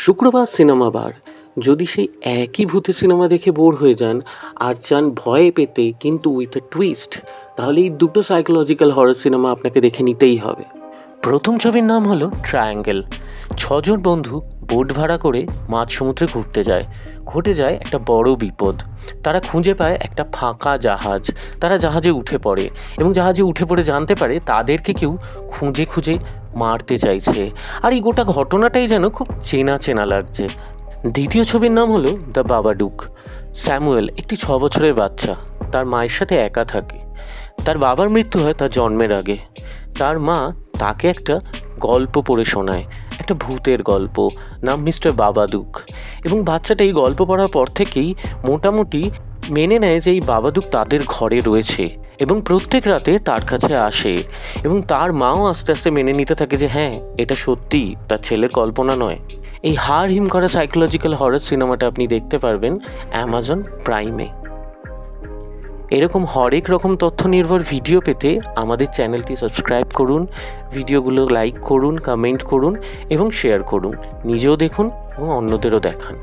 শুক্রবার সিনেমা বার। যদি সেই একই ভূতের সিনেমা দেখে বোর হয়ে যান আর চান ভয় পেতে কিন্তু উইথ আ টুইস্ট, তাহলে এই দুটো সাইকোলজিক্যাল হরর সিনেমা আপনাকে দেখে নিতেই হবে। প্রথম ছবির নাম হলো ট্রায়াঙ্গেল। ছজন বন্ধু বোট ভাড়া করে মাঝ সমুদ্রে ঘুরতে যায়। ঘটে যায় একটা বড় বিপদ। তারা খুঁজে পায় একটা ফাঁকা জাহাজ। তারা জাহাজে উঠে পড়ে এবং জাহাজে উঠে পড়ে জানতে পারে তাদেরকে কেউ খুঁজে খুঁজে মারতে চাইছে। আর এই গোটা ঘটনাটাই যেন খুব চেনা চেনা লাগছে। দ্বিতীয় ছবির নাম হলো দ্য বাবাডুক। স্যামুয়েল একটি 6 বছরের বাচ্চা। তার মায়ের সাথে একা থাকে। তার বাবার মৃত্যু হয় তার জন্মের আগে। তার মা তাকে একটা গল্প পড়ে শোনায়, একটা ভূতের গল্প, নাম মিস্টার বাবাদুক। এবং বাচ্চাটা এই গল্প পড়ার পর থেকেই মোটামুটি মেনে নেয় যে এই বাবাদুক তাদের ঘরে রয়েছে এবং প্রত্যেক রাতে তার কাছে আসে। এবং তার মাও আস্তে আস্তে মেনে নিতে থাকে যে হ্যাঁ, এটা সত্যি, তার ছেলের কল্পনা নয়। এই হাড় হিম করা সাইকোলজিক্যাল হরর সিনেমাটা আপনি দেখতে পারবেন অ্যামাজন প্রাইমে। এরকম হরেক রকম তথ্য নির্ভর ভিডিও পেতে আমাদের চ্যানেলটি সাবস্ক্রাইব করুন, ভিডিওগুলো লাইক করুন, কমেন্ট করুন এবং শেয়ার করুন। নিজেও দেখুন এবং অন্যদেরও দেখান।